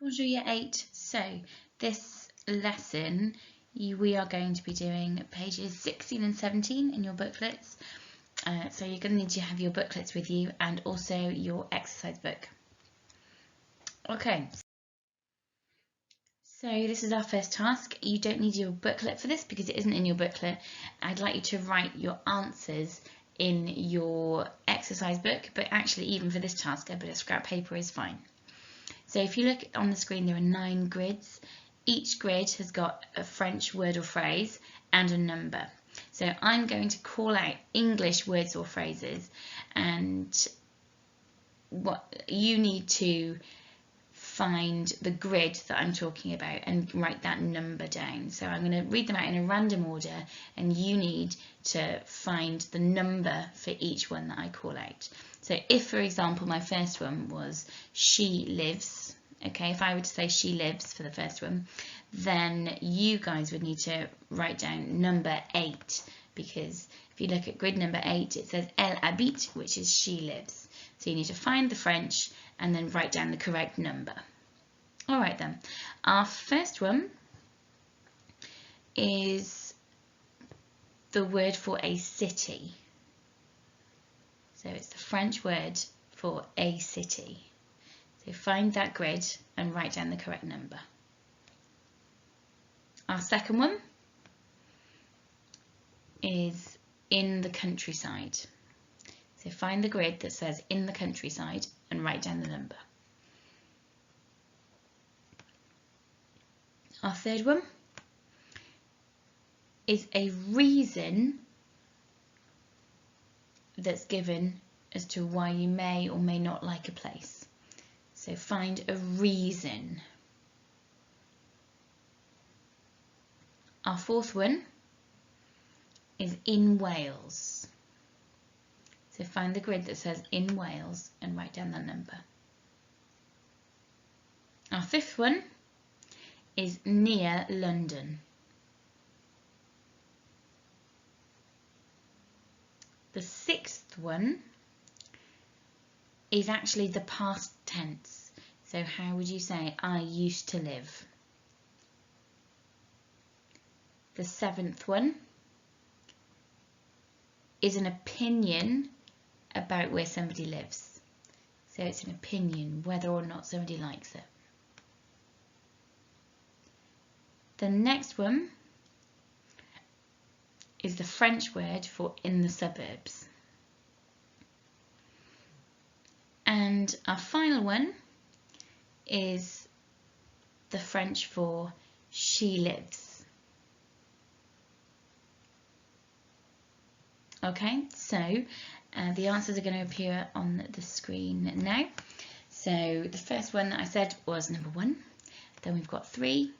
Bonjour Year 8. So this lesson we are going to be doing pages 16 and 17 in your booklets. So you're going to need to have your booklets with you and also your exercise book. Okay. So this is our first task. You don't need your booklet for this because it isn't in your booklet. I'd like you to write your answers in your exercise book, but actually even for this task a bit of scrap paper is fine. So if you look on the screen, there are 9 grids. Each grid has got a French word or phrase and a number. So I'm going to call out English words or phrases, and what you need to find the grid that I'm talking about and write that number down. So I'm going to read them out in a random order, and you need to find the number for each one that I call out. So if, for example, my first one was she lives, okay, if I were to say she lives for the first one, then you guys would need to write down number 8, because if you look at grid number 8, it says elle habite, which is she lives. So you need to find the French and then write down the correct number. All right then, our first one is the word for a city. So it's the French word for a city. So find that grid and write down the correct number. Our second one is in the countryside. So find the grid that says in the countryside and write down the number. Our third one is a reason that's given as to why you may or may not like a place. So find a reason. Our fourth one is in Wales. So find the grid that says in Wales and write down that number. Our fifth one is near London. The sixth one is actually the past tense. So how would you say I used to live? The seventh one is an opinion about where somebody lives. So it's an opinion whether or not somebody likes it. The next one is the French word for in the suburbs. And our final one is the French for she lives. Okay, so the answers are going to appear on the screen now. So the first one that I said was number 1. Then we've got 3.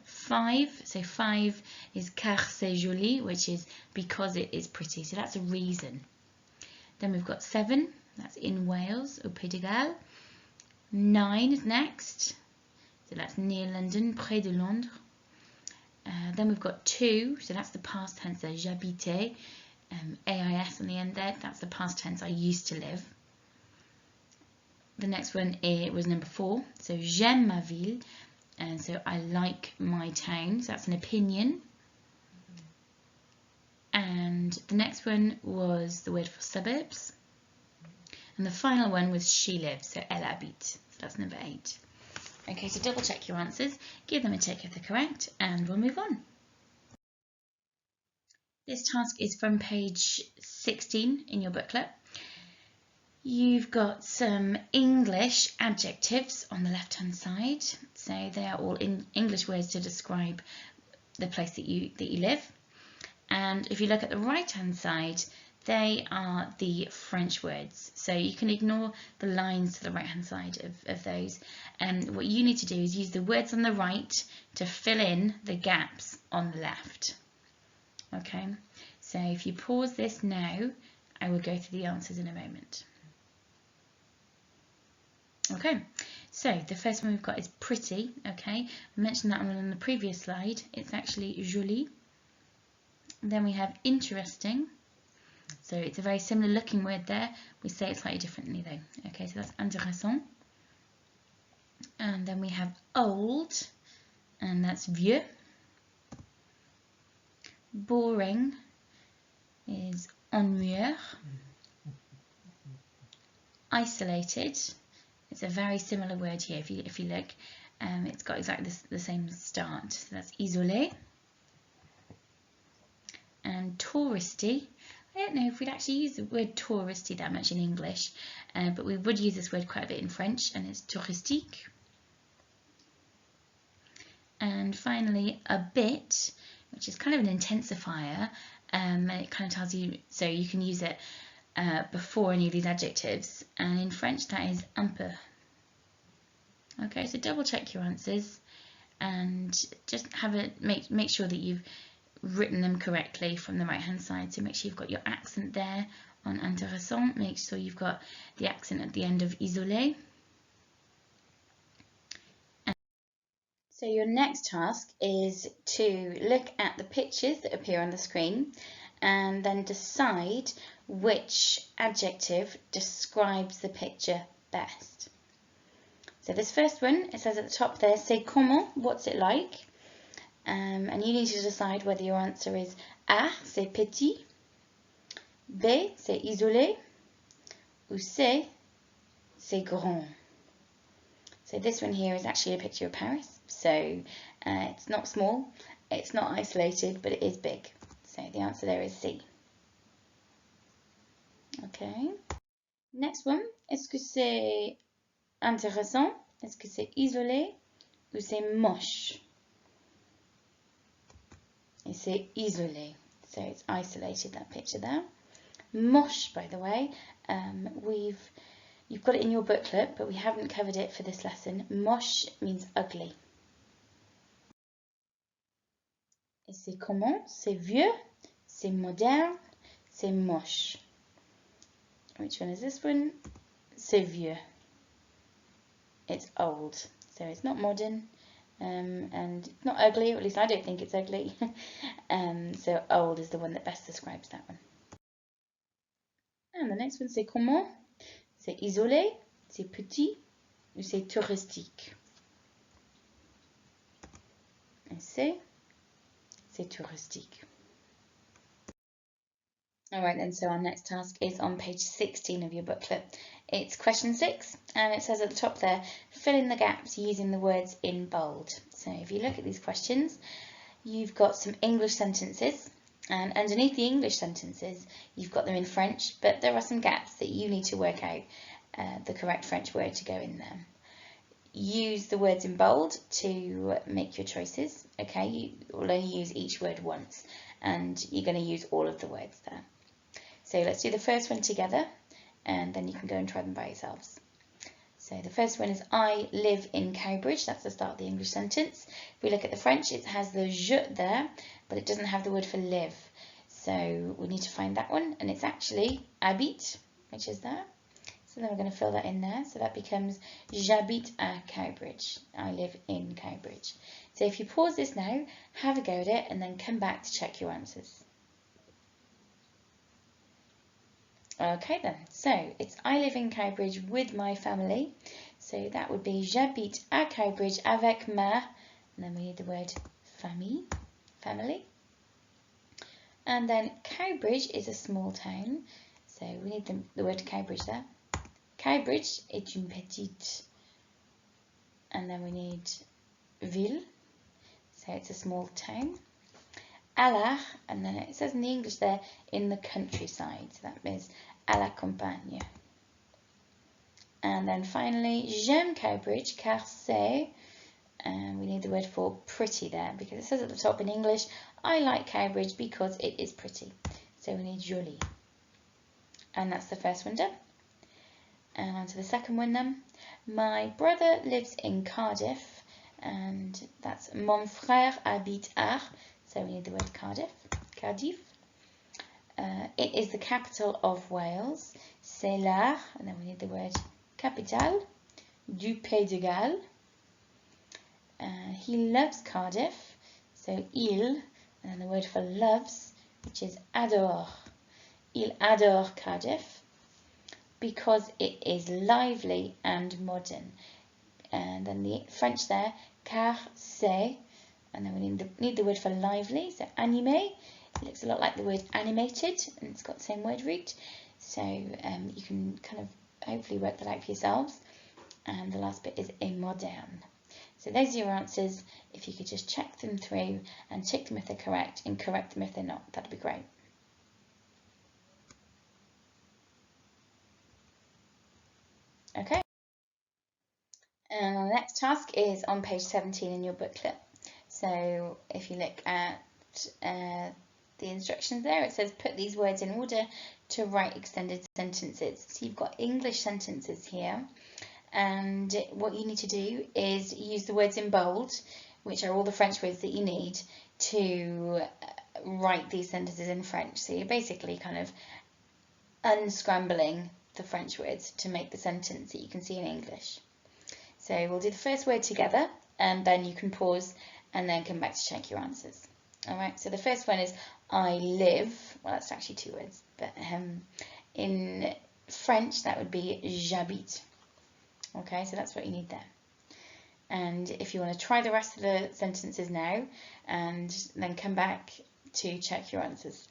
5, so 5 is car c'est joli, which is because it is pretty, so that's a reason. Then we've got 7, that's in Wales, au Pays de Galles. 9 is next, so that's near London, près de Londres. Then we've got 2, so that's the past tense, so j'habitais, AIS on the end there, that's the past tense, I used to live. The next one was number 4, so j'aime ma ville. And so I like my town, so that's an opinion. And the next one was the word for suburbs. And the final one was she lives, so elle habite, so that's number 8. Okay, so double check your answers, give them a tick if they're correct, and we'll move on. This task is from page 16 in your booklet. You've got some English adjectives on the left-hand side. So they are all in English words to describe the place that you live. And if you look at the right-hand side, they are the French words. So you can ignore the lines to the right-hand side of those. And what you need to do is use the words on the right to fill in the gaps on the left. Okay, so if you pause this now, I will go through the answers in a moment. Okay, so the first one we've got is pretty. Okay, I mentioned that one on the previous slide. It's actually joli. Then we have interesting. So it's a very similar looking word there. We say it slightly differently though. Okay, so that's intéressant. And then we have old, and that's vieux. Boring is ennuyeux. Isolated, it's a very similar word here. If you look, it's got exactly the same start. So that's isolé. And touristy, I don't know if we'd actually use the word touristy that much in English, but we would use this word quite a bit in French, and it's touristique. And finally, a bit, which is kind of an intensifier, and it kind of tells you, so you can use it before any of these adjectives, and in French that is un peu. Okay, so double check your answers and just make sure that you've written them correctly from the right hand side. So make sure you've got your accent there on intéressant, make sure you've got the accent at the end of isolé. So your next task is to look at the pictures that appear on the screen and then decide which adjective describes the picture best. So this first one, it says at the top there, c'est comment, what's it like? And you need to decide whether your answer is A, c'est petit, B, c'est isolé, ou C, c'est grand. So this one here is actually a picture of Paris. So it's not small, it's not isolated, but it is big. So the answer there is C. Okay. Next one, est-ce que c'est intéressant? Est-ce que c'est isolé? Ou c'est moche? Et c'est isolé. So it's isolated, that picture there. Moche, by the way, you've got it in your booklet, but we haven't covered it for this lesson. Moche means ugly. Et c'est comment? C'est vieux, c'est moderne, c'est moche. Which one is this one? C'est vieux. It's old. So it's not modern, and it's not ugly, or at least I don't think it's ugly. So old is the one that best describes that one. And the next one, c'est comment? C'est isolé, c'est petit, ou c'est touristique? Et c'est touristique. Alright then, so our next task is on page 16 of your booklet. It's question 6, and it says at the top there, fill in the gaps using the words in bold. So if you look at these questions, you've got some English sentences, and underneath the English sentences, you've got them in French, but there are some gaps that you need to work out the correct French word to go in there. Use the words in bold to make your choices, okay? You will only use each word once, and you're going to use all of the words there. So let's do the first one together, and then you can go and try them by yourselves. So the first one is I live in Cowbridge. That's the start of the English sentence. If we look at the French, it has the je there, but it doesn't have the word for live. So we need to find that one, and it's actually habite, which is there. So then we're going to fill that in there. So that becomes j'habite à Cowbridge. I live in Cowbridge. So if you pause this now, have a go at it, and then come back to check your answers. Okay then, so it's I live in Cowbridge with my family. So that would be j'habite à Cowbridge avec ma, and then we need the word famille, family. And then Cowbridge is a small town, so we need the word Cowbridge there. Cowbridge est une petite, and then we need Ville, so it's a small town. À and then it says in the English there, in the countryside, so that means à la campagne. And then finally, j'aime Cowbridge car c'est, and we need the word for pretty there, because it says at the top in English, I like Cowbridge because it is pretty. So we need joli. And that's the first one done. And on to the second one then. My brother lives in Cardiff, and that's mon frère habite à, so we need the word Cardiff. It is the capital of Wales. C'est la, and then we need the word capitale, du Pays de Galles. He loves Cardiff, so il, and then the word for loves, which is adore. Il adore Cardiff because it is lively and modern. and then the French there, car c'est, and then we need the word for lively, so animé. It looks a lot like the word animated, and it's got the same word root, so you can kind of hopefully work that out for yourselves. And the last bit is et moderne. So those are your answers. If you could just check them through and check them if they're correct and correct them if they're not, that'd be great. Okay. And the next task is on page 17 in your booklet. So if you look at the instructions there, it says put these words in order to write extended sentences. So you've got English sentences here, and what you need to do is use the words in bold, which are all the French words that you need to write these sentences in French. So you're basically kind of unscrambling the French words to make the sentence that you can see in English. So we'll do the first word together, and then you can pause and then come back to check your answers. Alright, so the first one is I live. Well, that's actually two words, but in French that would be j'habite. Okay, so that's what you need there. And if you want to try the rest of the sentences now, and then come back to check your answers.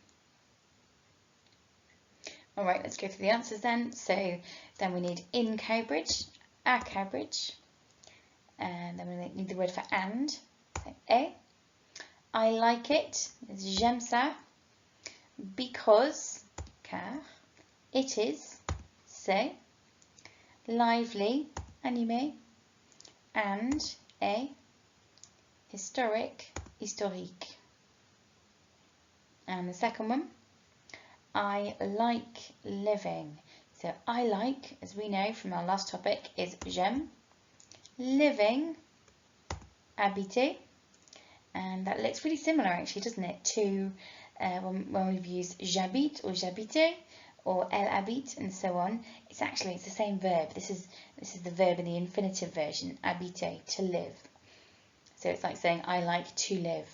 Alright, let's go through the answers then. So then we need in Cowbridge, à Cowbridge, and then we need the word for and, so et. I like it, j'aime ça, because, car, it is, c'est, lively, animé, and, est, historic, historique. And the second one, I like living. So I like, as we know from our last topic, is j'aime, living, habiter, and that looks really similar actually, doesn't it, to when we've used j'habite or j'habite or elle habite and so on. It's the same verb. This is the verb in the infinitive version, habiter, to live. So it's like saying I like to live.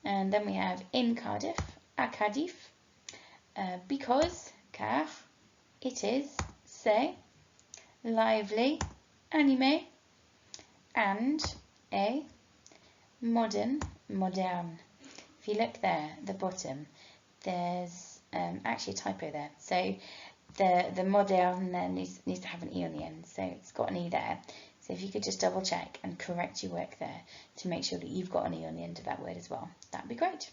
And then we have in Cardiff, à Cardiff, because, car, it is, c'est, lively, animé, and, est, modern, moderne. If you look there at the bottom, there's actually a typo there. So the moderne there needs to have an E on the end. So it's got an E there. So if you could just double check and correct your work there to make sure that you've got an E on the end of that word as well, that'd be great.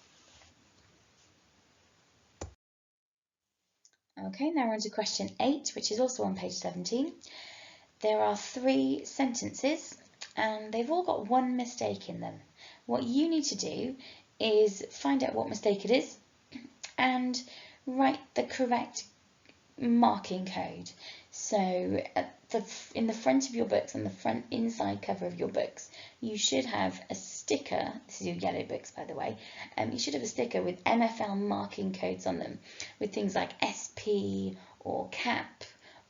Okay, now we're on to question 8, which is also on page 17. There are 3 sentences and they've all got one mistake in them. What you need to do is find out what mistake it is and write the correct marking code. So in the front of your books, on the front inside cover of your books, you should have a sticker. This is your yellow books, by the way. You should have a sticker with MFL marking codes on them, with things like SP or CAP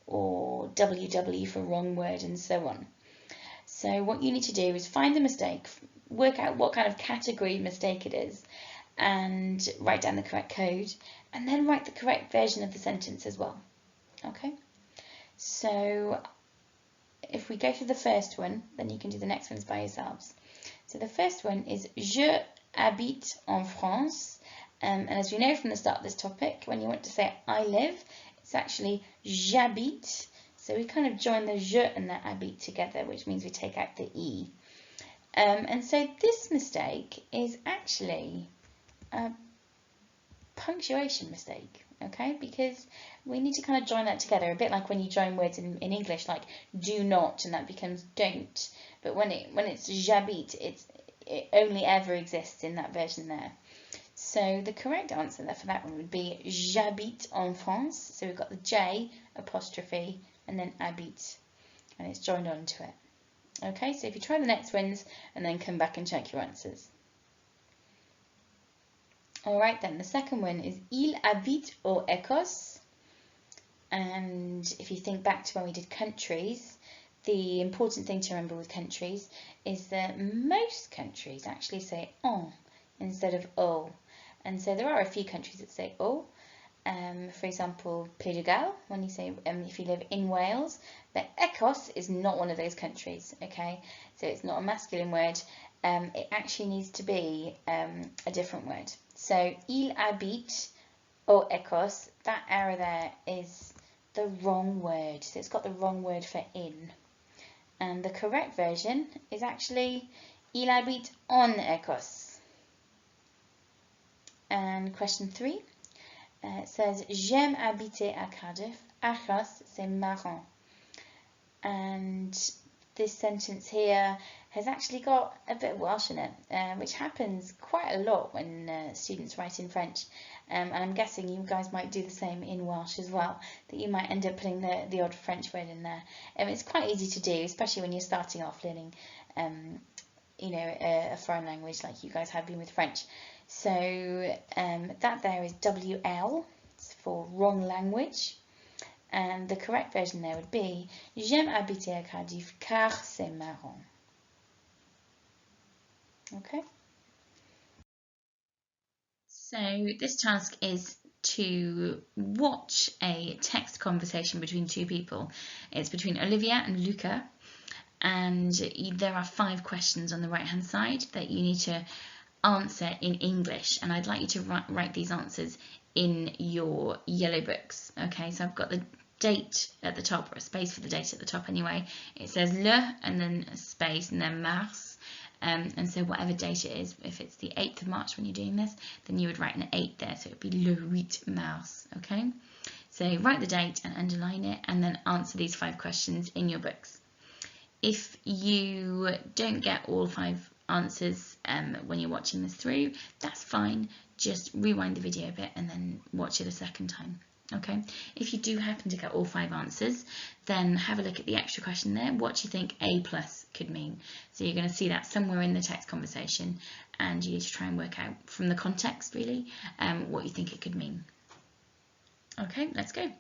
or WW for wrong word and so on. So what you need to do is find the mistake, work out what kind of category mistake it is, and write down the correct code, and then write the correct version of the sentence as well. Okay, so if we go through the first one, then you can do the next ones by yourselves. So the first one is Je habite en France, and as we know from the start of this topic, when you want to say I live, it's actually j'habite. So we kind of join the je and the habite together, which means we take out the E. And so this mistake is actually a punctuation mistake, okay? Because we need to kind of join that together, a bit like when you join words in English, like do not, and that becomes don't. But when it's j'habite, it only ever exists in that version there. So the correct answer there for that one would be j'habite en France. So we've got the J apostrophe and then habite, and it's joined onto it. Okay, so if you try the next ones and then come back and check your answers. Alright then, the second one is il habite au Écosse, and if you think back to when we did countries, the important thing to remember with countries is that most countries actually say en instead of o, and so there are a few countries that say o, For example, Pays de Galles, when you say if you live in Wales, but Écosse is not one of those countries, okay? So it's not a masculine word. It actually needs to be a different word. So, il habite au Écosse, that error there is the wrong word. So it's got the wrong word for in. And the correct version is actually il habite en Écosse. And question 3. It says, j'aime habiter à Cardiff, achos c'est marrant. And this sentence here has actually got a bit of Welsh in it, which happens quite a lot when students write in French. And I'm guessing you guys might do the same in Welsh as well, that you might end up putting the odd French word in there. It's quite easy to do, especially when you're starting off learning a foreign language like you guys have been with French. So that there is WL, it's for wrong language, and the correct version there would be j'aime habiter à Cardiff car c'est marrant. Okay. So this task is to watch a text conversation between two people. It's between Olivia and Luca, and there are 5 questions on the right hand side that you need to answer in English, and I'd like you to write these answers in your yellow books. Okay, so I've got the date at the top, or a space for the date at the top anyway. It says le and then a space and then mars, and so whatever date it is, if it's the 8th of March when you're doing this, then you would write an 8 there, so it would be le 8 mars. Okay, so write the date and underline it, and then answer these 5 questions in your books. If you don't get all 5 answers when you're watching this through, that's fine. Just rewind the video a bit and then watch it a second time. Okay. If you do happen to get all 5 answers, then have a look at the extra question there. What do you think A+ could mean? So you're going to see that somewhere in the text conversation, and you need to try and work out from the context really what you think it could mean. Okay, let's go.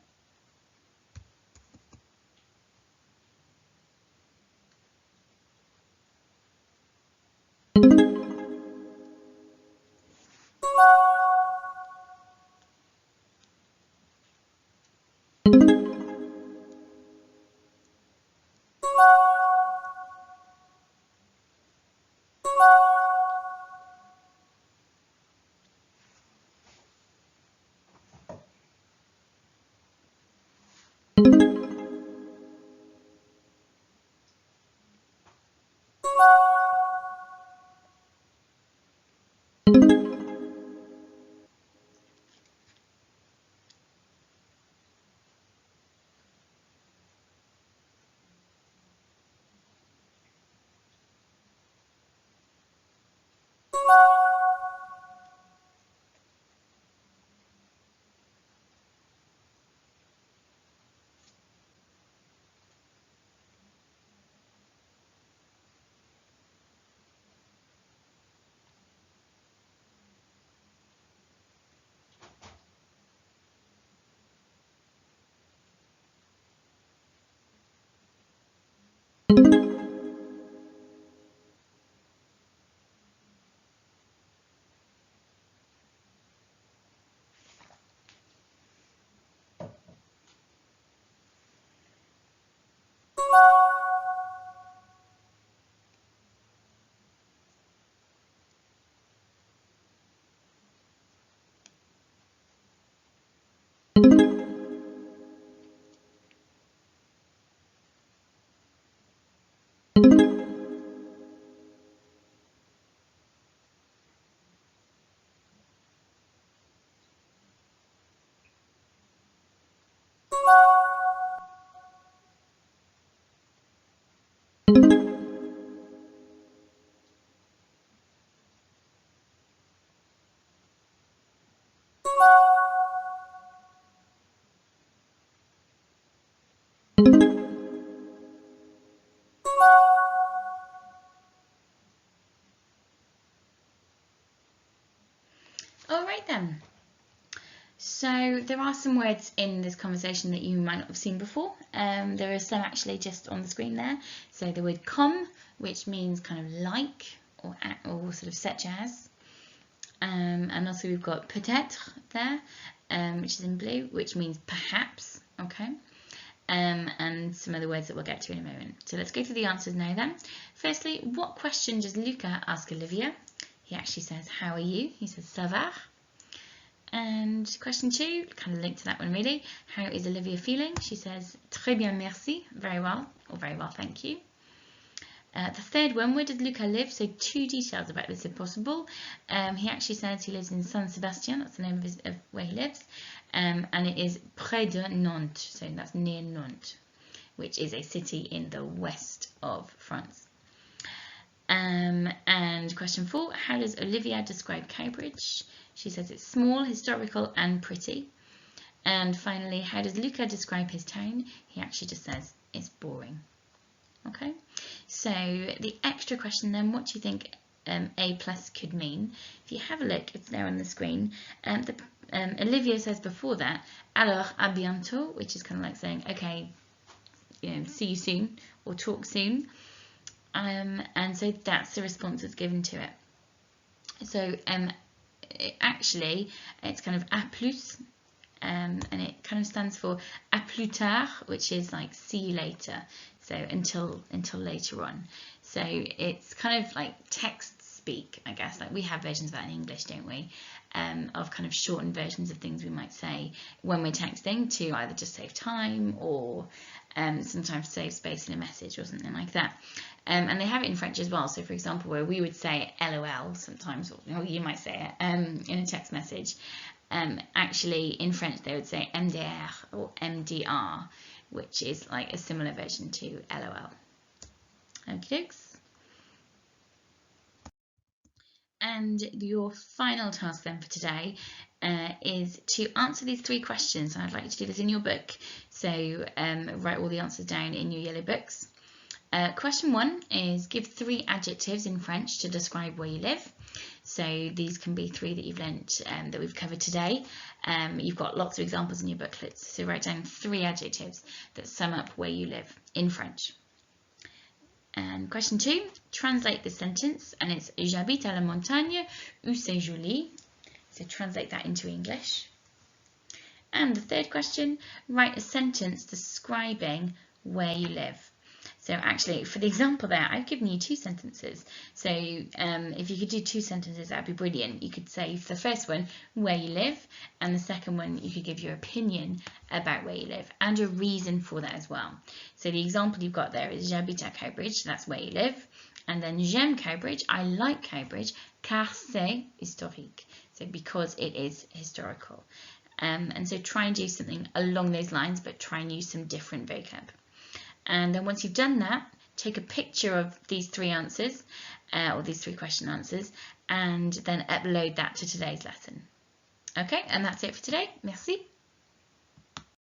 All right then. So there are some words in this conversation that you might not have seen before. There are some actually just on the screen there. So the word comme, which means kind of like or sort of such as. And also we've got peut-être there, which is in blue, which means perhaps, okay? And some other words that we'll get to in a moment. So let's go through the answers now then. Firstly, what question does Luca ask Olivia? He actually says, how are you? He says, ça va. And question 2, kind of linked to that one really. How is Olivia feeling? She says, très bien, merci, very well, or very well, thank you. The third one, where does Luca live? So 2 details about this if possible. He actually says he lives in San Sebastian, that's the name of where he lives, and it is près de Nantes, so that's near Nantes, which is a city in the west of France. And question 4, how does Olivia describe Cowbridge? She says it's small, historical and pretty. And finally, how does Luca describe his town? He actually just says it's boring. Okay, so the extra question then, what do you think A+ could mean? If you have a look, it's there on the screen. Olivia says before that, alors à bientôt, which is kind of like saying, okay, see you soon or talk soon. And so that's the response that's given to it. So actually, it's kind of à plus, and it kind of stands for à plus tard, which is like see you later. So until later on. So it's kind of like text speak, I guess. Like we have versions of that in English, don't we? Of kind of shortened versions of things we might say when we're texting to either just save time or sometimes save space in a message or something like that. And they have it in French as well. So for example, where we would say LOL sometimes, or you might say it in a text message. Actually in French they would say MDR or MDR, which is like a similar version to LOL. Okie dokes. And your final task then for today is to answer these 3 questions. And I'd like you to do this in your book. So write all the answers down in your yellow books. Question 1 is give 3 adjectives in French to describe where you live. So these can be 3 that you've learnt that we've covered today. You've got lots of examples in your booklets. So write down 3 adjectives that sum up where you live in French. And question 2, translate the sentence, and it's j'habite à la montagne où c'est joli. So translate that into English. And the third question, write a sentence describing where you live. So actually, for the example there, I've given you 2 sentences. So if you could do 2 sentences, that'd be brilliant. You could say for the first one, where you live, and the second one, you could give your opinion about where you live and a reason for that as well. So the example you've got there is j'habite à Cowbridge, that's where you live. And then j'aime Cowbridge, I like Cowbridge, car c'est historique. So because it is historical. And so try and do something along those lines, but try and use some different vocab. And then once you've done that, take a picture of these 3 answers, or these 3 question answers, and then upload that to today's lesson. Okay, and that's it for today. Merci.